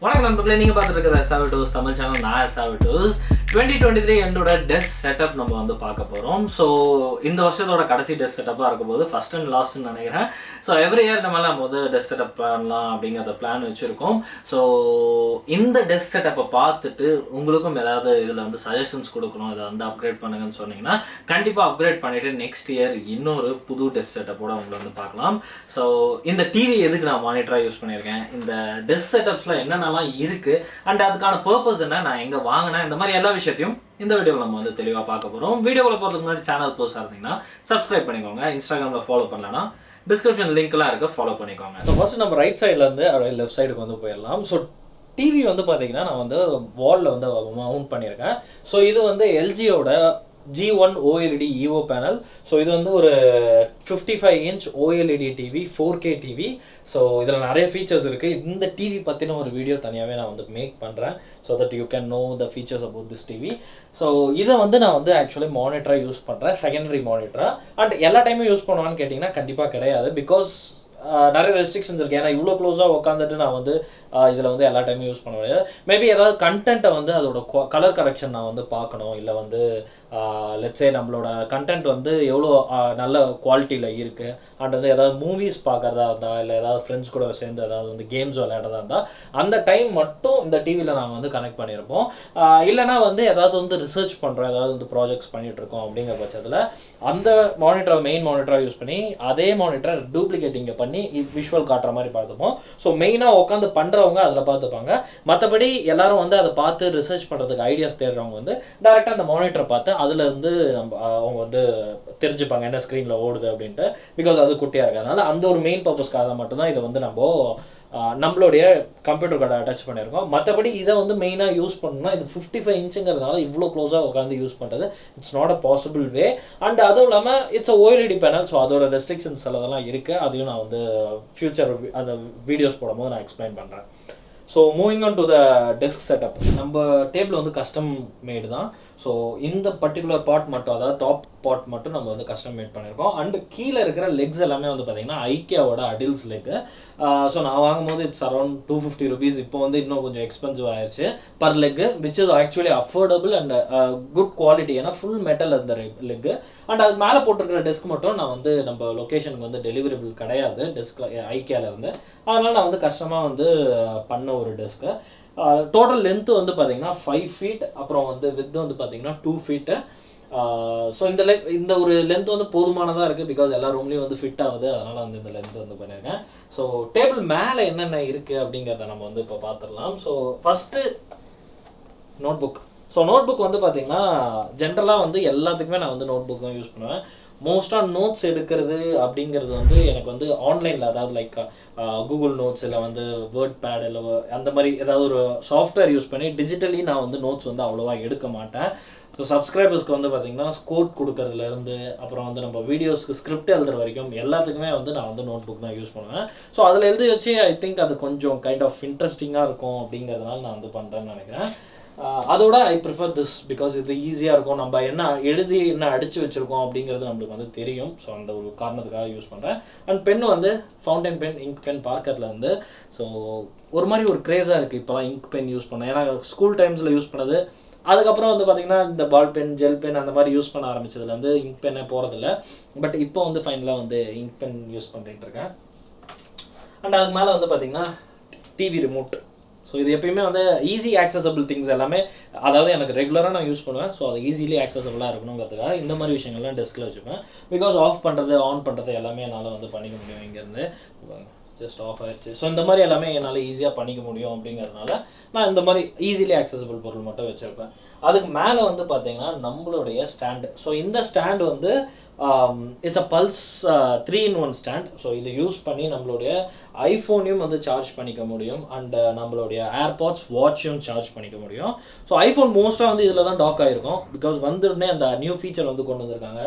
வணக்கம் நண்பர்களே, நீங்கள் பார்த்துட்டு இருக்கிற SRVTWIZ தமிழ் சேனல். நான் SRVTWIZ 2023 எண்டோட டெஸ்க் செட்டப் நம்ம வந்து பார்க்க போகிறோம். ஸோ இந்த வருஷத்தோட கடைசி டெஸ்க் செட்டப்பாக இருக்கும் போது ஃபஸ்ட் அண்ட் லாஸ்ட்னு நினைக்கிறேன். ஸோ எவ்ரி இயர் நம்ம டெஸ்க் செட்டப் பண்ணலாம் அப்படிங்கிறத பிளான் வச்சுருக்கோம். ஸோ இந்த டெஸ்க் செட்டப்பை பார்த்துட்டு உங்களுக்கும் ஏதாவது இதில் வந்து சஜஷன்ஸ் கொடுக்கணும், இதை வந்து அப்கிரேட் பண்ணுங்கன்னு சொன்னீங்கன்னா கண்டிப்பாக அப்கிரேட் பண்ணிவிட்டு நெக்ஸ்ட் இயர் இன்னொரு புது டெஸ்க் செட்டப்போட உங்களை வந்து பார்க்கலாம். ஸோ இந்த டிவி எதுக்கு நான் மானிட்டராக யூஸ் பண்ணியிருக்கேன், இந்த டெஸ்க் செட்டப்ஸில் என்னென்னலாம் இருக்குது அண்ட் அதுக்கான பர்பஸ் என்ன, நான் எங்கே வாங்கினேன், இந்த மாதிரி எல்லா விஷயத்தையும் இந்த வீடியோவில் நம்ம வந்து தெளிவாக பார்க்க போகிறோம். வீடியோவில் போகிறதுக்கு முன்னாடி சேனல் புதுசாக இருந்தீங்கன்னா சப்ஸ்கிரைப் பண்ணிக்கோங்க. இன்ஸ்டாகிராமில் ஃபாலோ பண்ணலன்னா டிஸ்கிரிப்ஷன் லிங்க்லாம் இருக்குது, ஃபாலோ பண்ணிக்கோங்க. ஸோ ஃபஸ்ட்டு நம்ம ரைட் சைட்லேருந்து அப்படியே லெஃப்ட் சைடுக்கு வந்து போயிடலாம். ஸோ டிவி வந்து பார்த்தீங்கன்னா நான் வந்து வாலில் வந்து மவுண்ட் பண்ணியிருக்கேன். ஸோ இது வந்து எல்ஜியோட G1 OLED EVO panel. So இது வந்து ஒரு 55 inch OLED TV, 4K TV. So இதில் நிறைய ஃபீச்சர்ஸ் இருக்குது. இந்த டிவி பற்றின ஒரு வீடியோ தனியாகவே நான் வந்து மேக் பண்ணுறேன். So that you can no the features about this TV. So இதை வந்து நான் வந்து ஆக்சுவலி மானிட்டராக யூஸ் பண்ணுறேன், செகண்டரி மானிட்டராக. அண்ட் எல்லா டைமும் யூஸ் பண்ணுவான்னு கேட்டிங்கன்னா கண்டிப்பாக கிடையாது. பிகாஸ் நிறைய ரெஸ்ட்ரிக்ஷன்ஸ் இருக்குது. ஏன்னா இவ்வளோ க்ளோஸாக உட்காந்துட்டு நான் வந்து இதில் வந்து எல்லா டைமும் யூஸ் பண்ண முடியாது. மேபி ஏதாவது கண்டென்ட்டை வந்து அதோட கலர் கரெக்ஷன் நான் வந்து பார்க்கணும், இல்லை வந்து லெட்ஸே நம்மளோட கண்டென்ட் வந்து எவ்வளோ நல்ல குவாலிட்டியில் இருக்குது அண்ட் வந்து ஏதாவது மூவிஸ் பார்க்குறதா இருந்தால், இல்லை ஏதாவது ஃப்ரெண்ட்ஸ் கூட சேர்ந்து ஏதாவது வந்து கேம்ஸ் விளையாடுறதா இருந்தால் அந்த டைம் மட்டும் இந்த டிவியில் நாங்கள் வந்து கனெக்ட் பண்ணியிருப்போம். இல்லைனா வந்து ஏதாவது வந்து ரிசர்ச் பண்ணுறோம், ஏதாவது வந்து ப்ராஜெக்ட்ஸ் பண்ணிகிட்ருக்கோம் அப்படிங்கிற பட்சத்தில் அந்த மானிட்டரை மெயின் மானிட்டராக யூஸ் பண்ணி அதே மானிட்டரை டூப்ளிகேட்டிங்கை பண்ணி விஷுவல் காட்டுற மாதிரி பார்த்துப்போம். ஸோ மெயினாக உட்காந்து பண்ணுறவங்க அதில் பார்த்துப்பாங்க. மற்றபடி எல்லாரும் வந்து அதை பார்த்து ரிசர்ச் பண்ணுறதுக்கு ஐடியாஸ் தேடுறவங்க வந்து டேரெக்டாக அந்த மானிட்டரை பார்த்து அதில் இருந்து அவங்க வந்து தெரிஞ்சுப்பாங்க என்ன ஸ்க்ரீனில் ஓடுது அப்படின்ட்டு. பிகாஸ் அது குட்டியாக இருக்கிறதுனால அந்த ஒரு மெயின் பர்பஸ்க்காக மட்டும்தான் இதை வந்து நம்மளுடைய கம்ப்யூட்டர் கார்டை அட்டாச் பண்ணியிருக்கோம். மற்றபடி இதை வந்து மெயினாக யூஸ் பண்ணணும்னா இது 55 இன்ச்சுங்கிறதுனால இவ்வளோ க்ளோஸாக உட்காந்து யூஸ் பண்ணுறது it's not a possible way. And அதுவும் இல்லாமல் இட்ஸ் OLED பேனல். ஸோ அதோட ரெஸ்ட்ரிக்ஷன்ஸ் அதெல்லாம் இருக்குது. அதையும் நான் வந்து ஃபியூச்சர் அந்த வீடியோஸ் போடும்போது நான் எக்ஸ்பிளைன் பண்ணுறேன். So moving on to the desk setup. நம்ம டேபிள் வந்து கஸ்டம் மேடு தான். ஸோ இந்த பர்டிகுலர் பார்ட் மட்டும், அதாவது டாப் பார்ட் மட்டும் நம்ம வந்து கஸ்டம் மேட் பண்ணியிருக்கோம். அண்டு கீழே இருக்கிற லெக்ஸ் எல்லாமே வந்து பார்த்திங்கன்னா ஐக்கியாவோட அடில்ஸ் லெக்கு. ஸோ நான் வாங்கும்போது இட்ஸ் அரௌண்ட் 250 rupees. இப்போ வந்து இன்னும் கொஞ்சம் எக்ஸ்பென்சிவ் ஆயிடுச்சு per leg, which is actually affordable and good quality. ஏன்னா ஃபுல் மெட்டல் அந்த லெக்கு. அண்ட் அது மேலே போட்டிருக்கிற டெஸ்க் மட்டும் நான் வந்து நம்ம லொக்கேஷனுக்கு வந்து டெலிவரிபிள் கிடையாது டெஸ்க் ஐக்கியாவிலேருந்து. அதனால் நான் வந்து கஷ்டமாக வந்து பண்ண ஒரு டெஸ்க்கு. டோட்டல் லென்த்து வந்து பார்த்தீங்கன்னா 5 feet, அப்புறம் வந்து வித் வந்து பார்த்தீங்கன்னா 2 feet. ஸோ இந்த ஒரு லென்த் வந்து போதுமானதாக இருக்குது. பிகாஸ் எல்லா ரூம்லேயும் வந்து ஃபிட் ஆகுது, அதனால் வந்து இந்த லென்த் வந்து பண்ணியிருக்கேன். ஸோ டேபிள் மேலே என்னென்ன இருக்குது அப்படிங்கிறத நம்ம வந்து இப்போ பார்த்துடலாம். So first notebook. So notebook வந்து பார்த்தீங்கன்னா ஜென்ரலாக வந்து எல்லாத்துக்குமே நான் வந்து நோட் புக் தான் யூஸ் பண்ணுவேன். மோஸ்ட்டாக நோட்ஸ் எடுக்கிறது அப்படிங்கிறது வந்து எனக்கு வந்து ஆன்லைனில், அதாவது லைக் கூகுள் நோட்ஸ் இல்லை வந்து வேர்ட் பேட் இல்லை அந்த மாதிரி ஏதாவது ஒரு சாஃப்ட்வேர் யூஸ் பண்ணி டிஜிட்டலி நான் வந்து நோட்ஸ் வந்து அவ்வளோவா எடுக்க மாட்டேன். ஸோ சப்ஸ்கிரைபர்ஸ்க்கு வந்து பார்த்திங்கன்னா கோட் கொடுக்கறதுலேருந்து அப்புறம் வந்து நம்ம வீடியோஸ்க்கு ஸ்கிரிப்ட் எழுதுற வரைக்கும் எல்லாத்துக்குமே வந்து நான் வந்து நோட் புக் தான் யூஸ் பண்ணுவேன். ஸோ அதில் எழுதி வச்சு ஐ திங்க் அது கொஞ்சம் கைண்ட் ஆஃப் இன்ட்ரெஸ்டிங்காக இருக்கும் அப்படிங்கிறதுனால நான் வந்து பண்ணுறேன்னு நினைக்கிறேன். அதோட ஐ ப்ரிஃபர் திஸ் பிகாஸ் இது ஈஸியாக இருக்கும். நம்ம என்ன எழுதி என்ன அடித்து வச்சுருக்கோம் அப்படிங்கிறது நம்மளுக்கு வந்து தெரியும். ஸோ அந்த ஒரு காரணத்துக்காக யூஸ் பண்ணுறேன். அண்ட் பென் வந்து ஃபவுண்டைன் பென், இங்க் பென் பார்க்கறதுல வந்து ஸோ ஒரு மாதிரி ஒரு க்ரேஸாக இருக்குது இப்போலாம் இங்க் பென் யூஸ் பண்ணேன். ஏன்னா ஸ்கூல் டைம்ஸில் யூஸ் பண்ணது, அதுக்கப்புறம் வந்து பார்த்திங்கன்னா இந்த பால் பென், ஜெல் பென் அந்த மாதிரி யூஸ் பண்ண ஆரம்பிச்சதுல வந்து இங்க் பென்னே போகிறதில்ல. பட் இப்போ வந்து ஃபைனலாக வந்து இங்க் பென் யூஸ் பண்ணிட்டு இருக்கேன். அண்ட் அதுக்கு மேலே வந்து பார்த்திங்கன்னா டிவி ரிமோட். ஸோ இது எப்பயுமே வந்து ஈஸி ஆக்சசபிள் திங்ஸ் எல்லாமே, அதாவது எனக்கு ரெகுலராக நான் யூஸ் பண்ணுவேன். ஸோ அது ஈஸிலி ஆக்சசபிளாக இருக்கணுங்கிறதுக்காக இந்த மாதிரி விஷயங்கள்லாம் டெஸ்கில் வச்சுப்பேன். பிகாஸ் ஆஃப் பண்ணுறது ஆன் பண்ணுறது எல்லாமே என்னால் வந்து பண்ணிக்க முடியும். இங்கேருந்து ஜஸ்ட் ஆஃப் ஆயிடுச்சு. ஸோ இந்த மாதிரி எல்லாமே என்னால் ஈஸியாக பண்ணிக்க முடியும் அப்படிங்கிறதுனால நான் இந்த மாதிரி ஈஸிலி ஆக்சசபிள் பொருள் மட்டும் வச்சுருப்பேன். அதுக்கு மேலே வந்து பார்த்தீங்கன்னா நம்மளுடைய ஸ்டாண்டு. ஸோ இந்த ஸ்டாண்டு வந்து it's a pulse 3-in-1 stand. So இதை யூஸ் பண்ணி நம்மளுடைய ஐஃபோனையும் வந்து சார்ஜ் பண்ணிக்க முடியும் அண்ட் நம்மளுடைய ஏர்பாட்ஸ் வாட்சையும் சார்ஜ் பண்ணிக்க முடியும். ஸோ ஐஃபோன் மோஸ்ட்டாக வந்து இதில் தான் டாக் ஆகிருக்கும். பிகாஸ் வந்துடனே அந்த நியூ ஃபீச்சர் வந்து கொண்டு வந்திருக்காங்க.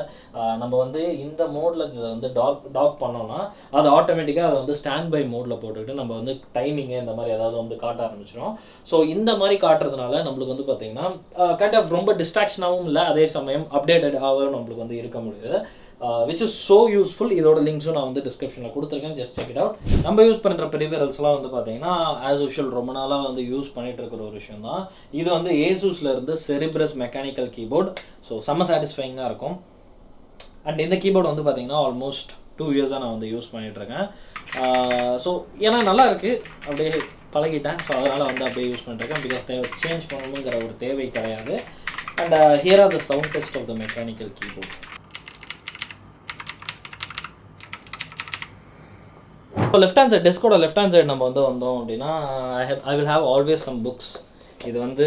நம்ம வந்து இந்த மோடில் இதை வந்து டாக் பண்ணோம்னா அது ஆட்டோமேட்டிக்காக அதை வந்து ஸ்டாண்ட் பை மோடில் போட்டுக்கிட்டு நம்ம வந்து டைமிங்கு இந்த மாதிரி ஏதாவது வந்து காட்ட ஆரம்பிச்சிடும். ஸோ இந்த மாதிரி காட்டுறதுனால நம்மளுக்கு வந்து பார்த்திங்கன்னா கைண்ட் ஆஃப் ரொம்ப டிஸ்ட்ராக்ஷனாகவும் இல்லை, அதே சமயம் அப்டேட்டடாகவும் நம்மளுக்கு வந்து இருக்க முடியுது. which is so useful. இதோட லிங்க்ஸும் நான் வந்து டிஸ்கிரிப்ஷனில் கொடுத்துருக்கேன், ஜஸ்ட் செக் இட் அவுட். நம்ம நம்ம யூஸ் பண்ணுற பெரிஃபெரல்ஸ்லாம் வந்து பார்த்தீங்கன்னா ஆஸ் யூஷுவல் ரொம்ப நாளாக வந்து யூஸ் பண்ணிகிட்டு இருக்கிற ஒரு விஷயம் தான். இது வந்து ஏசூஸில் இருந்து செரிப்ரஸ் மெக்கானிக்கல் கீபோர்டு. ஸோ செம்ம சாட்டிஸ்ஃபைங்காக இருக்கும். அண்ட் இந்த கீபோர்டு வந்து பார்த்தீங்கன்னா ஆல்மோஸ்ட் 2 இயர்ஸாக நான் வந்து யூஸ் பண்ணிகிட்ருக்கேன். ஸோ ஏன்னா நல்லா இருக்குது, அப்படியே பழகிட்டேன். ஸோ அதனால் வந்து அப்படியே யூஸ் பண்ணிட்டுருக்கேன். பிகாஸ் சேஞ்ச் பண்ணணுங்கிற ஒரு தேவை கிடையாது. And here are the sound test of the mechanical keyboard. இப்போ லெஃப்ட் ஹேண்ட் சைட், டெஸ்கோட லெஃப்ட் ஹேண்ட் சைடு நம்ம வந்து வந்தோம் அப்படின்னா I will have always some books. இது வந்து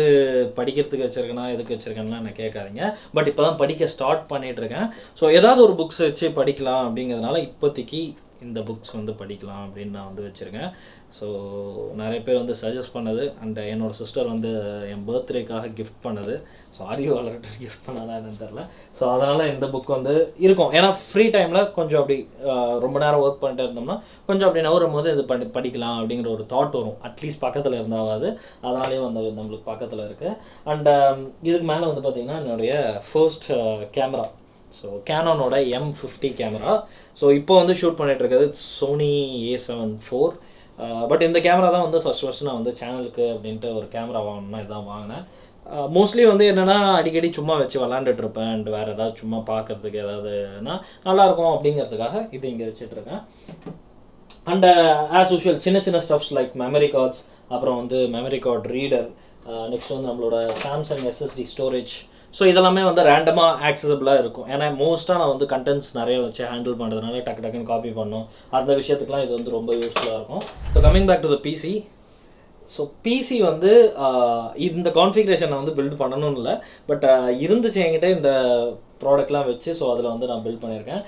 படிக்கிறதுக்கு வச்சுருக்கேன்னா எதுக்கு வச்சுருக்கேன்னா என்ன கேட்காதீங்க. பட் இப்போ தான் படிக்க ஸ்டார்ட் பண்ணிகிட்ருக்கேன். ஸோ ஏதாவது ஒரு புக்ஸ் வச்சு படிக்கலாம் அப்படிங்கிறதுனால இப்போதைக்கு இந்த புக்ஸ் வந்து படிக்கலாம் அப்படின்னு நான் வந்து வச்சுருக்கேன். ஸோ நிறைய பேர் வந்து சஜஸ்ட் பண்ணது அண்ட் என்னோடய சிஸ்டர் வந்து என் பர்த்டேக்காக கிஃப்ட் பண்ணது. ஸோ ஆரியோ வளர்ட்டு கிஃப்ட் பண்ணாதான் என்னன்னு தெரில. ஸோ அதனால் இந்த புக் வந்து இருக்கும். ஏன்னா ஃப்ரீ டைமில் கொஞ்சம் அப்படி ரொம்ப நேரம் ஒர்க் பண்ணிட்டு இருந்தோம்னா கொஞ்சம் அப்படி நவரும் போது இது படிக்கலாம் அப்படிங்கிற ஒரு தாட் வரும். அட்லீஸ்ட் பக்கத்தில் இருந்தாவது. அதனாலேயும் வந்து நம்மளுக்கு பக்கத்தில் இருக்குது. அண்ட் இதுக்கு மேலே வந்து பார்த்திங்கன்னா என்னுடைய ஃபர்ஸ்ட் கேமரா. ஸோ கேனானோட M50 கேமரா. ஸோ இப்போ வந்து ஷூட் பண்ணிகிட்ருக்கிறது சோனி A7 IV. பட் இந்த கேமரா தான் வந்து ஃபஸ்ட் நான் வந்து சேனலுக்கு அப்படின்ட்டு ஒரு கேமரா வாங்கணும்னா இதுதான் வாங்கினேன். மோஸ்ட்லி வந்து என்னென்னா அடிக்கடி சும்மா வச்சு விளாண்டுட்ருப்பேன். அண்ட் வேறு ஏதாவது சும்மா பார்க்குறதுக்கு ஏதாவதுனா நல்லாயிருக்கும் அப்படிங்கிறதுக்காக இது இங்கே வச்சுட்ருக்கேன். அண்ட் ஆஸ் யூஷுவல் சின்ன சின்ன ஸ்டப்ஸ் லைக் மெமரி கார்ட்ஸ், அப்புறம் வந்து மெமரி கார்டு ரீடர், நெக்ஸ்ட் வந்து நம்மளோட சாம்சங் SSD ஸ்டோரேஜ். ஸோ இதெல்லாமே வந்து ரேண்டமாக ஆக்சசபிளாக இருக்கும். ஏன்னா மோஸ்ட்டாக நான் வந்து கண்டென்ட்ஸ் நிறைய வச்சு ஹேண்டில் பண்ணுறதுனால டக்குன்னு காப்பி பண்ணணும். அந்த விஷயத்துக்குலாம் இது வந்து ரொம்ப யூஸ்ஃபுல்லாக இருக்கும். So coming back to the PC. So PC வந்து இந்த கான்ஃபிகரேஷன் நான் வந்து பில்ட் பண்ணணும்னு இல்லை. பட் இருந்துச்சு என்கிட்ட இந்த ப்ராடக்ட்லாம் வச்சு. ஸோ அதில் வந்து நான் பில்ட் பண்ணியிருக்கேன்.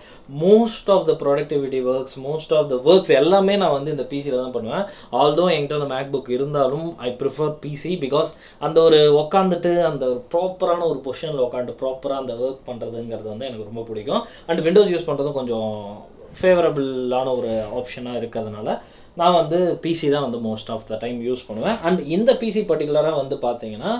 Most of the productivity works, most of the works எல்லாமே நான் வந்து இந்த பிசியில் தான் பண்ணுவேன். ஆல்தோ என்கிட்ட அந்த மேக்புக் இருந்தாலும் ஐ ப்ரிஃபர் பிசி. பிகாஸ் அந்த ஒரு உட்காந்துட்டு அந்த ப்ராப்பரான ஒரு பொசிஷனில் உட்காந்து ப்ராப்பராக அந்த ஒர்க் பண்ணுறதுங்கிறது வந்து எனக்கு ரொம்ப பிடிக்கும். அண்ட் விண்டோஸ் யூஸ் பண்ணுறதும் கொஞ்சம் ஃபேவரபிளான ஒரு ஆப்ஷனாக இருக்கிறதுனால நான் வந்து பிசி தான் வந்து most of the time use பண்ணுவேன். அண்ட் இந்த பிசி பர்டிகுலராக வந்து பார்த்தீங்கன்னா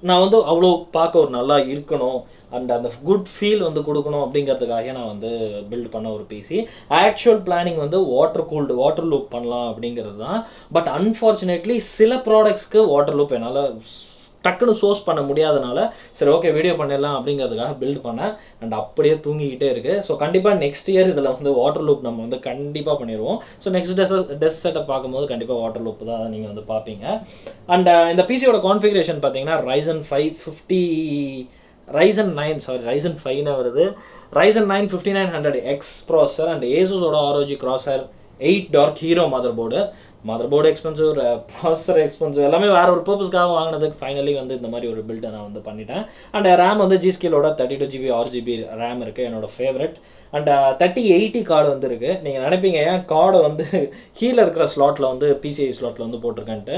நான் வந்து அவ்வளோ பார்க்க ஒரு நல்லா இருக்கணும் அண்ட் அந்த குட் ஃபீல் வந்து கொடுக்கணும் அப்படிங்கிறதுக்காக நான் வந்து பில்ட் பண்ண ஒரு பிசி. ஆக்சுவல் பிளானிங் வந்து வாட்டர் லூப் பண்ணலாம் அப்படிங்கிறது தான். பட் அன்ஃபார்ச்சுனேட்லி சில ப்ராடக்ட்ஸ்க்கு வாட்டர் லூப் என்னால் டக்குன்னு சோர்ஸ் பண்ண முடியாதனால சரி ஓகே வீடியோ பண்ணிடலாம் அப்படிங்கிறதுக்காக பில்ட் பண்ணேன். அண்ட் அப்படியே தூங்கிக்கிட்டே இருக்குது. ஸோ கண்டிப்பாக நெக்ஸ்ட் இயர் இதில் வந்து வாட்டர் லூப் நம்ம வந்து கண்டிப்பாக பண்ணிடுவோம். ஸோ நெக்ஸ்ட் டெஸ்க் செட்டப் பார்க்கும்போது கண்டிப்பாக வாட்டர் லூப் தான் நீங்கள் வந்து பார்ப்பீங்க. அண்ட் இந்த பிசியோட கான்ஃபிகரேஷன் பார்த்தீங்கன்னா Ryzen 5 வருது. Ryzen 9 5900X ப்ராசஸர் அண்ட் ஏசூஸோட ROG Crosshair 8 dark hero motherboard expensive, processor expensive, எல்லாமே வேறு ஒரு பர்பஸ்க்காக வாங்கினதுக்கு ஃபைனலி வந்து இந்த மாதிரி ஒரு பில்டை நான் வந்து பண்ணிட்டேன். அண்ட் ரேம் வந்து G-Skillோட 32GB 6GB ரேம் இருக்குது, என்னோடய ஃபேவரட். அண்ட் 3080 கார்டு வந்து இருக்குது. நீங்கள் நினைப்பீங்க ஏன் கார்டை வந்து கீழே இருக்கிற ஸ்லாட்டில் வந்து PCI ஸ்லாட்டில் வந்து போட்டிருக்கேன்ட்டு.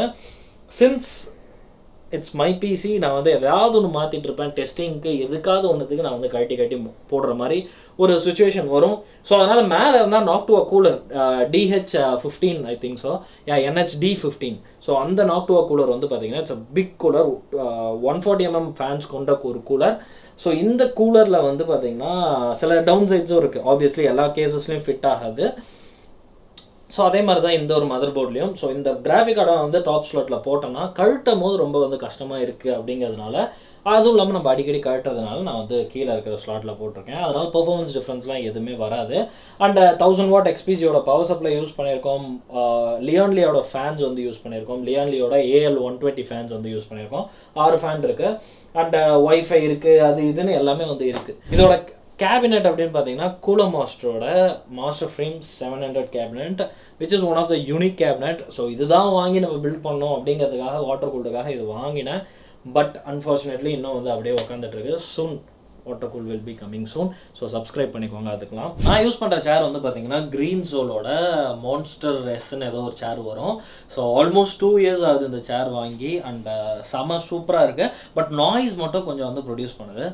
சின்ஸ் இட்ஸ் மை பிசி, நான் வந்து எதாவது ஒன்று மாற்றிட்டு இருப்பேன். டெஸ்டிங்க்கு எதுக்காவது ஒன்றுத்துக்கு நான் வந்து கட்டி போடுற மாதிரி ஒரு சுச்சுவேஷன் வரும். ஸோ அதனால் மேலே இருந்தால் Noctua cooler DH15 I think so NHD15. So அந்த நாக்டுவா கூலர் வந்து பார்த்தீங்கன்னா it's a big cooler, 140mm fans கொண்ட ஒரு கூலர். ஸோ இந்த கூலரில் வந்து பார்த்தீங்கன்னா சில டவுன் சைட்ஸும் இருக்குது. ஆப்வியஸ்லி எல்லா கேசஸ்லையும் ஃபிட் ஆகாது. ஸோ அதே மாதிரி தான் இந்த ஒரு மதர் போர்ட்லேயும். ஸோ இந்த கிராஃபிக் கார்டை வந்து டாப் ஸ்லாட்டில் போட்டோன்னா கழட்டும் போது ரொம்ப வந்து கஷ்டமாக இருக்குது அப்படிங்கிறதுனால, அதுவும் இல்லாமல் நம்ம அடிக்கடி கழட்டுறதுனால நான் வந்து கீழே இருக்கிற ஸ்லாட்டில் போட்டிருக்கேன். அதனால் பெர்ஃபார்மன்ஸ் டிஃப்ரென்ஸ்லாம் எதுவுமே வராது. அண்ட் 1000 வாட் XPGயோட பவர் சப்ளை யூஸ் பண்ணியிருக்கோம். லியான்லியோட ஃபேன்ஸ் வந்து யூஸ் பண்ணியிருக்கோம். லியான்லியோட AL120 ஃபேன்ஸ் வந்து யூஸ் பண்ணியிருக்கோம். 6 ஃபேன் இருக்குது. அண்ட் ஒய்ஃபை இருக்குது, அது இதுன்னு எல்லாமே வந்து இருக்குது. இதோட கேபினெட் அப்படின்னு பார்த்தீங்கன்னா கூலர் மாஸ்டரோட master frame 700 cabinet, which is one of the unique cabinet. So இதுதான் வாங்கி நம்ம பில்ட் பண்ணோம் அப்படிங்கிறதுக்காக வாட்டர் கூல்டுக்காக இது வாங்கினேன். பட் அன்ஃபார்ச்சுனேட்லி இன்னும் வந்து அப்படியே உட்காந்துட்ருக்கு. Soon water cool will be coming soon. So subscribe பண்ணிக்கோங்க. அதுக்கெலாம் நான் யூஸ் பண்ணுற சேர் வந்து பார்த்தீங்கன்னா க்ரீன் ஜோலோட மான்ஸ்டர் எஸ்ன்னு ஏதோ ஒரு சேர் வரும். ஸோ ஆல்மோஸ்ட் 2 இயர்ஸ் ஆகுது இந்த சேர் வாங்கி. அண்ட் செம சூப்பராக இருக்குது. பட் நாய்ஸ் மட்டும் கொஞ்சம் வந்து ப்ரொடியூஸ் பண்ணுது.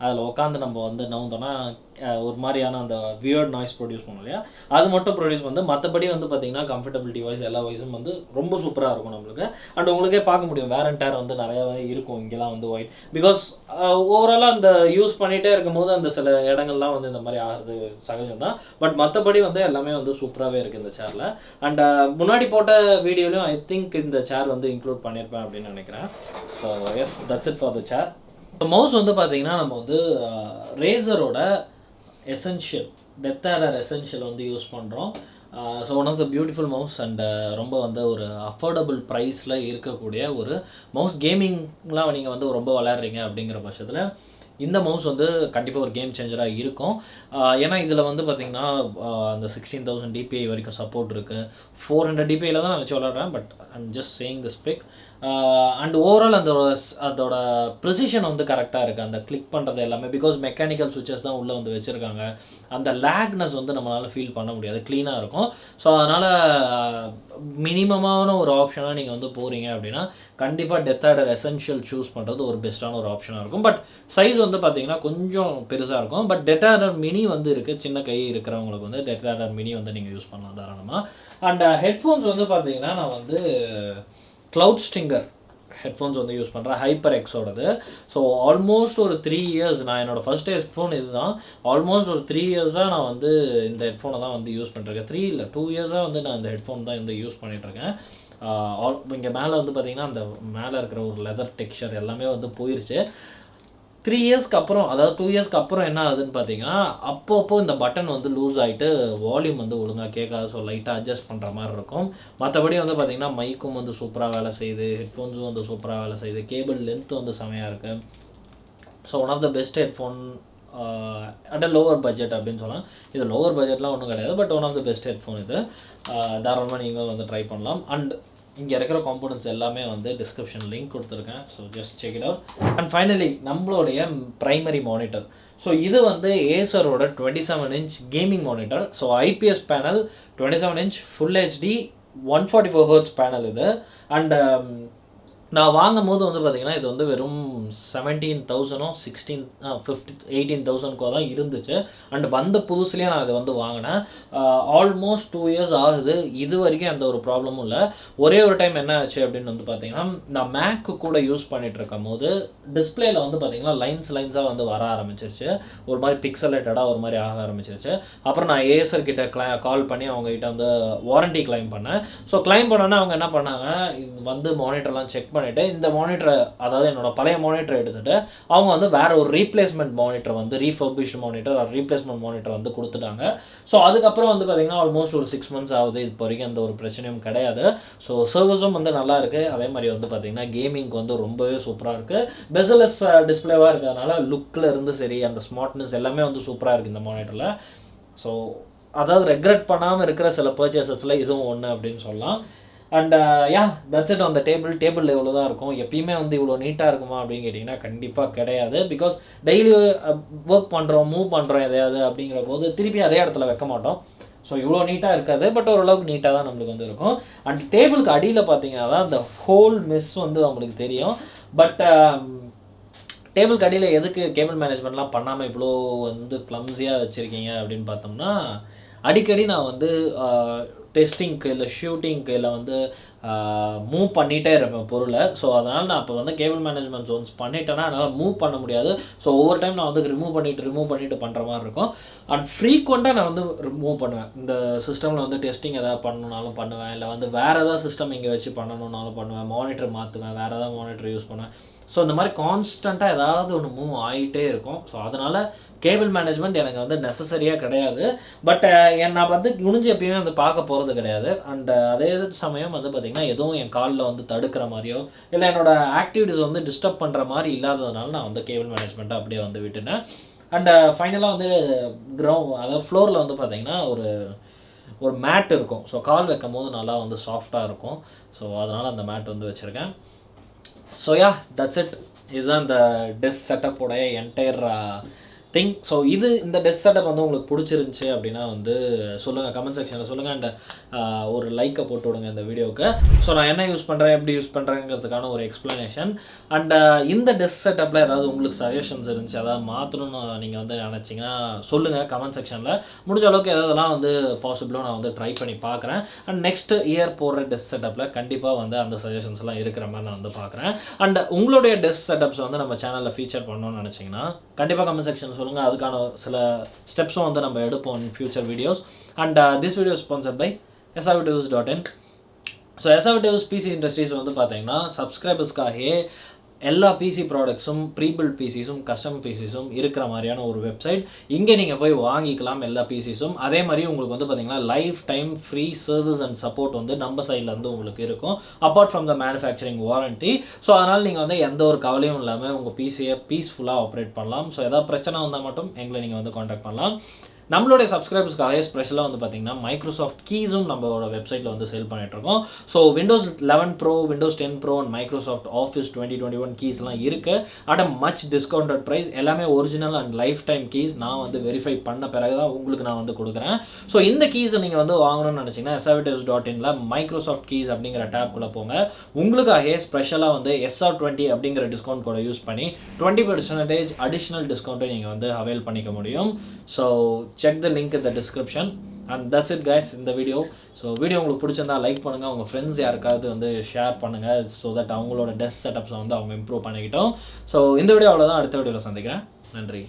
அதில் உட்காந்து நம்ம வந்து நவுந்தோன்னா ஒரு மாதிரியான அந்த வியர்ட் நாய்ஸ் ப்ரொடியூஸ் பண்ணோம் இல்லையா, அது மட்டும் ப்ரொடியூஸ் வந்து மற்றபடி வந்து பார்த்திங்கன்னா கம்ஃபர்டபிலிட்டி வைஸ் எல்லா வைஸும் வந்து ரொம்ப சூப்பராக இருக்கும் நம்மளுக்கு. அண்ட் உங்களுக்கே பார்க்க முடியும் வேர் அண்ட் டேர் வந்து நிறையாவே இருக்கும் இங்கெல்லாம் வந்து ஒயிட், பிகாஸ் ஓவராலாக அந்த யூஸ் பண்ணிகிட்டே இருக்கும் போது அந்த சில இடங்கள்லாம் வந்து இந்த மாதிரி ஆகிறது சகஜம் தான். பட் மற்றபடி வந்து எல்லாமே வந்து சூப்பராகவே இருக்குது இந்த சேரில். அண்ட் முன்னாடி போட்ட வீடியோலையும் ஐ திங்க் இந்த சேர் வந்து இன்க்ளூட் பண்ணியிருப்பேன் அப்படின்னு நினைக்கிறேன். So yes, that's it for the chair. So mouse வந்து பார்த்திங்கன்னா நம்ம வந்து ரேசரோட எசென்ஷியல் டெத் ஆடர் எசென்ஷியல் வந்து யூஸ் பண்ணுறோம். So one of the beautiful mouse and ரொம்ப வந்து ஒரு அஃபோர்டபுள் ப்ரைஸில் இருக்கக்கூடிய ஒரு மவுஸ். கேமிங்லாம் நீங்கள் வந்து ரொம்ப விளையாடுறீங்க அப்படிங்கிற பட்சத்தில் இந்த மவுஸ் வந்து கண்டிப்பாக ஒரு கேம் சேஞ்சராக இருக்கும். ஏன்னா இதில் வந்து பார்த்திங்கன்னா அந்த 16,000 DPI வரைக்கும் சப்போர்ட் இருக்குது. 400 DPIயில் தான் நான் வச்சு விளாட்றேன், but I'm just saying this big. And overall அதோட ப்ரிசிஷன் வந்து கரெக்டாக இருக்குது, அந்த கிளிக் பண்ணுறது எல்லாமே. பிகாஸ் மெக்கானிக்கல் சுவிச்சஸ் தான் உள்ளே வந்து வச்சுருக்காங்க. அந்த லேக்னஸ் வந்து நம்மளால் ஃபீல் பண்ண முடியாது, க்ளீனாக இருக்கும். ஸோ அதனால் மினிமமான ஒரு ஆப்ஷனாக நீங்கள் வந்து போகிறீங்க அப்படின்னா கண்டிப்பாக டெத் ஆடர் எசென்ஷியல் சூஸ் பண்ணுறது ஒரு பெஸ்ட்டான ஒரு ஆப்ஷனாக இருக்கும். பட் சைஸ் வந்து பார்த்திங்கன்னா கொஞ்சம் பெருசாக இருக்கும். பட் டெத் ஆடர் மினி வந்து இருக்குது, சின்ன கை இருக்கிறவங்களுக்கு வந்து டெத் ஆடர் மினி வந்து நீங்கள் யூஸ் பண்ணலாம் தாராளமாக. அண்ட் ஹெட்ஃபோன்ஸ் வந்து பார்த்திங்கன்னா நான் வந்து க்ளவுட் ஸ்டிங்கர் ஹெட்ஃபோன்ஸ் வந்து யூஸ் பண்ணுறேன், ஹைப்பர் எக்ஸோடது. ஸோ ஆல்மோஸ்ட் ஒரு 3 இயர்ஸ், நான் என்னோடய ஃபஸ்ட் ஹெட்ஃபோன் இது தான். ஆல்மோஸ்ட் ஒரு 3 இயர்ஸாக நான் வந்து இந்த ஹெட்ஃபோனை தான் வந்து யூஸ் பண்ணிட்டுருக்கேன். 3 இல்லை 2 இயர்ஸாக வந்து நான் இந்த ஹெட்ஃபோன் தான் வந்து யூஸ் பண்ணிகிட்ருக்கேன். இங்கே மேலே வந்து பார்த்திங்கன்னா அந்த மேலே இருக்கிற ஒரு லெதர் டெக்ஸ்சர் எல்லாமே வந்து போயிடுச்சு. 3 இயர்ஸ்க்கு அப்புறம், அதாவது 2 இயர்ஸ்க்கு அப்புறம் என்ன ஆகுதுன்னு பார்த்தீங்கன்னா அப்பப்போ இந்த பட்டன் வந்து லூஸ் ஆகிட்டு வால்யூம் வந்து ஒழுங்காக கேட்காது. ஸோ லைட்டாக அட்ஜஸ்ட் பண்ணுற மாதிரி இருக்கும். மற்றபடி வந்து பார்த்திங்கன்னா மைக்கும் வந்து சூப்பராக வேலை செய்யுது, ஹெட்ஃபோன்ஸும் வந்து சூப்பராக வேலை செய்யுது, கேபிள் லென்த்து வந்து செமையாக இருக்குது. So one of the best headphone at a lower budget அப்படின்னு சொல்லலாம். இது லோவர் பட்ஜெட்லாம் ஒன்றும் கிடையாது, but one of the best headphone இது. தாராளமாக நீங்களும் வந்து ட்ரை பண்ணலாம். அண்ட் இங்கே இருக்கிற காம்போனன்ட்ஸ் எல்லாமே வந்து டிஸ்கிரிப்ஷன் லிங்க் கொடுத்துருக்கேன். So just check it out. And finally நம்மளுடைய ப்ரைமரி மானிட்டர். ஸோ இது வந்து ஏசரோட 27 inch gaming monitor. So IPS panel, 27 inch full HD 144 Hz panel இது. அண்ட் நான் வாங்கும் போது வந்து பார்த்திங்கன்னா இது வந்து வெறும் 17,000 18,000 தான் இருந்துச்சு. அண்ட் வந்த புதுசுலேயே நான் இதை வந்து வாங்கினேன். ஆல்மோஸ்ட் 2 இயர்ஸ் ஆகுது. இது வரைக்கும் எந்த ஒரு ப்ராப்ளமும் இல்லை. ஒரே ஒரு டைம் என்ன ஆச்சு அப்படின்னு வந்து பார்த்திங்கன்னா நான் மேக்கு கூட யூஸ் பண்ணிகிட்டு இருக்கும் போது டிஸ்பிளேயில் வந்து பார்த்திங்கன்னா லைன்ஸாக வந்து வர ஆரம்பிச்சிருச்சு. ஒரு மாதிரி பிக்சலேட்டடாக ஒரு மாதிரி ஆக ஆரம்பிச்சிருச்சு. அப்புறம் நான் ஏசர் கிட்ட கால் பண்ணி அவங்ககிட்ட வந்து வாரண்டி கிளைம் பண்ணேன். ஸோ கிளைம் பண்ணோன்னா அவங்க என்ன பண்ணாங்க, இது வந்து மானிட்டர்லாம் செக் பண்ணிவிட்டு இந்த மானிட்டரை, அதாவது என்னோட பழைய மானிட்டரை எடுத்துகிட்டு அவங்க வந்து வேறு ஒரு ரீப்ளேஸ்மெண்ட் மானிட்டர் வந்து ரீஃபர்பிஷ்டு மானிட்டர் ரீப்ளேஸ்மெண்ட் மானிட்டர் வந்து கொடுத்துட்டாங்க. ஸோ அதுக்கப்புறம் வந்து பார்த்திங்கன்னா ஆல்மோஸ்ட் ஒரு 6 months ஆகுது. இப்போ வரைக்கும் எந்த ஒரு பிரச்சனையும் கிடையாது. ஸோ சர்வீஸும் வந்து நல்லா இருக்குது. அதே மாதிரி வந்து பார்த்திங்கன்னா கேமிங்க்கு வந்து ரொம்பவே சூப்பராக இருக்குது. பெசலெஸ் டிஸ்பிளேவாக இருக்கிறதுனால லுக்கில் இருந்து சரி, அந்த ஸ்மார்ட்னஸ் எல்லாமே வந்து சூப்பராக இருக்குது இந்த மானிட்டரில். ஸோ அதாவது ரெக்ரெட் பண்ணாமல் இருக்கிற சில பர்ச்சேசஸில் இதுவும் ஒன்று அப்படின்னு சொல்லலாம். And that's it on the table லெவலில் தான் இருக்கும். எப்பயுமே வந்து இவ்வளோ நீட்டாக இருக்குமா அப்படின்னு கேட்டிங்கன்னா கண்டிப்பாக கிடையாது. பிகாஸ் டெய்லி ஒர்க் பண்ணுறோம், மூவ் பண்ணுறோம் எதையாவது அப்படிங்கிற போது திருப்பி அதே இடத்துல வைக்க மாட்டோம். ஸோ இவ்வளோ நீட்டாக இருக்காது, பட் ஓரளவுக்கு நீட்டாக தான் நம்மளுக்கு வந்து இருக்கும். அண்ட் டேபிளுக்கு அடியில் பார்த்தீங்கன்னா தான் அந்த ஹோல் மெஸ் வந்து நம்மளுக்கு தெரியும். பட் டேபிளுக்கு அடியில் எதுக்கு கேபிள் மேனேஜ்மெண்ட்லாம் பண்ணாமல் இவ்வளோ வந்து க்ளம்ஸியாக வச்சுருக்கீங்க அப்படின்னு பார்த்தோம்னா, அடிக்கடி நான் வந்து டெஸ்டிங்க்கு இல்லை ஷூட்டிங்க்கு இல்லை வந்து மூவ் பண்ணிகிட்டே இருப்பேன் பொருளை. ஸோ அதனால் நான் இப்போ வந்து கேபிள் மேனேஜ்மெண்ட் ஒன்ஸ் பண்ணிட்டேன்னா என்னால் மூவ் பண்ண முடியாது. ஸோ ஒவ்வொரு டைம் நான் வந்து ரிமூவ் பண்ணிவிட்டு பண்ணுற மாதிரி இருக்கும். அண்ட் ஃப்ரீக்வெண்ட்டாக நான் வந்து ரிமூவ் பண்ணுவேன். இந்த சிஸ்டமில் வந்து டெஸ்டிங் எதாவது பண்ணணுனாலும் பண்ணுவேன், இல்லை வந்து வேறு ஏதாவது சிஸ்டம் இங்கே வச்சு பண்ணணுன்னாலும் பண்ணுவேன், மானிட்டர் மாற்றுவேன், வேறு ஏதாவது மானிட்டர் யூஸ் பண்ணுவேன். ஸோ இந்த மாதிரி கான்ஸ்டண்ட்டாக ஏதாவது ஒன்று மூவ் ஆகிட்டே இருக்கும். ஸோ அதனால் கேபிள் மேனேஜ்மெண்ட் எனக்கு வந்து நெசசரியாக கிடையாது. பட் நான் வந்து குனிஞ்சு எப்பயுமே வந்து பார்க்க போகிறது கிடையாது. அண்ட் அதே சமயம் வந்து பார்த்திங்கன்னா எதுவும் என் காலில் வந்து தடுக்கிற மாதிரியோ இல்லை என்னோடய ஆக்டிவிட்டீஸ் வந்து டிஸ்டர்ப் பண்ணுற மாதிரி இல்லாததுனால நான் வந்து கேபிள் மேனேஜ்மெண்ட்டை அப்படியே வந்து விட்டுட்டேன். அண்ட் ஃபைனலாக வந்து அதாவது ஃப்ளோரில் வந்து பார்த்திங்கன்னா ஒரு மேட் இருக்கும். ஸோ கால் வைக்கும் போது நல்லா வந்து சாஃப்டாக இருக்கும். ஸோ அதனால் அந்த மேட் வந்து வச்சுருக்கேன். So that's it. இதுதான் இந்த டெஸ்க் செட்டப்போடைய என்டையர் திங்க். ஸோ இந்த டெஸ்க் செட்டப் வந்து உங்களுக்கு பிடிச்சிருந்துச்சி அப்படின்னா வந்து சொல்லுங்கள், கமெண்ட் செக்ஷனில் சொல்லுங்கள். அண்ட் ஒரு லைக்கை போட்டு விடுங்க இந்த வீடியோவுக்கு. ஸோ நான் என்ன யூஸ் பண்ணுறேன், எப்படி யூஸ் பண்ணுறேங்கிறதுக்கான ஒரு எக்ஸ்ப்ளனேஷன். அண்ட் இந்த டெஸ்க் செட்டப்பில் ஏதாவது உங்களுக்கு சஜஷன்ஸ் இருந்துச்சு, அதாவது மாற்றணும்னு நீங்கள் வந்து நினச்சிங்கன்னா சொல்லுங்கள் கமெண்ட் செக்ஷனில். முடிஞ்ச அளவுக்கு எதெல்லாம் வந்து பாசிபிளோ நான் வந்து ட்ரை பண்ணி பார்க்குறேன். அண்ட் நெக்ஸ்ட் இயர் போடுற டெஸ்க் செட்டப்பில் கண்டிப்பாக வந்து அந்த சஜஷன்ஸ்லாம் இருக்கிற மாதிரி நான் வந்து பார்க்குறேன். அண்ட் உங்களுடைய டெஸ்க் செட்டப்ஸ் வந்து நம்ம சேனலில் ஃபீச்சர் பண்ணணும்னு நினச்சிங்கன்னா கண்டிப்பாக கமெண்ட் செக்ஷன் சொல்லுங்கள். அதுக்கான சில ஸ்டெப்ஸும் வந்து நம்ம எடுப்போம் in future videos. And this video sponsored by SRVTWIZ.in. So SRVTWIZ PC industries வந்து பார்த்தீங்கன்னா சப்ஸ்கிரைபர்ஸ்க்காகவே எல்லா பிசி ப்ராடக்ட்ஸும், ப்ரீபில்ட் பிசிஸும், கஸ்டம் பிசிஸும் இருக்கிற மாதிரியான ஒரு வெப்சைட். இங்கே நீங்கள் போய் வாங்கிக்கலாம் எல்லா பிசிஸும். அதே மாதிரி உங்களுக்கு வந்து பார்த்தீங்கன்னா life time free service and support வந்து நம்ம சைட்லேருந்து உங்களுக்கு இருக்கும், apart from the manufacturing warranty. So அதனால் நீங்கள் வந்து எந்த ஒரு கவலையும் இல்லாமல் உங்கள் பிசியை பீஸ்ஃபுல்லாக ஆப்ரேட் பண்ணலாம். ஸோ எதாவது பிரச்சனை வந்தால் மட்டும் எங்களை நீங்கள் வந்து காண்டாக்ட் பண்ணலாம். நம்மளுடைய சப்ஸ்கிரைபர்ஸ்க்காக ஸ்பெஷலாக வந்து பார்த்தீங்கன்னா மைக்ரோசாஃப்ட் கீஸும் நம்மளோட வெப்சைட்டில் வந்து சேல் பண்ணிகிட்ருக்கோம். So Windows 11 Pro, Windows 10 Pro அண்ட் மைக்ரோசாஃப்ட் ஆஃபீஸ் 2021 கீஸ்லாம் இருக்குது. At a much discounted price. எல்லாமே original and lifetime keys. நான் வந்து வெரிஃபை பண்ண பிறகு தான் உங்களுக்கு நான் வந்து கொடுக்குறேன். ஸோ இந்த கீஸை நீங்கள் வந்து வாங்கணும்னு நினச்சிங்கன்னா SRVTWIZ.inல மைக்ரோசாஃப்ட் கீஸ் அப்படிங்கிற டேப்குள்ளே போங்க. உங்களுக்காக ஸ்பெஷலாக வந்து SR20 அப்படிங்கிற டிஸ்கவுண்ட் கோடை யூஸ் பண்ணி 20% அடிஷ்னல் டிஸ்கவுண்ட்டை நீங்கள் வந்து அவைல் பண்ணிக்க முடியும். So check the link in the description. And that's it guys, இந்த வீடியோ. ஸோ வீடியோ உங்களுக்கு பிடிச்சிருந்தா லைக் பண்ணுங்கள், உங்கள் ஃப்ரெண்ட்ஸ் யாருக்காவது வந்து ஷேர் பண்ணுங்கள், ஸோ தட் அவங்களோட டெஸ்க் செட்டப்ஸை வந்து அவங்க இம்ப்ரூவ் பண்ணிக்கிட்டோம். ஸோ இந்த வீடியோ அவ்வளோதான். அடுத்த வீடியோவில் சந்திக்கிறேன். நன்றி.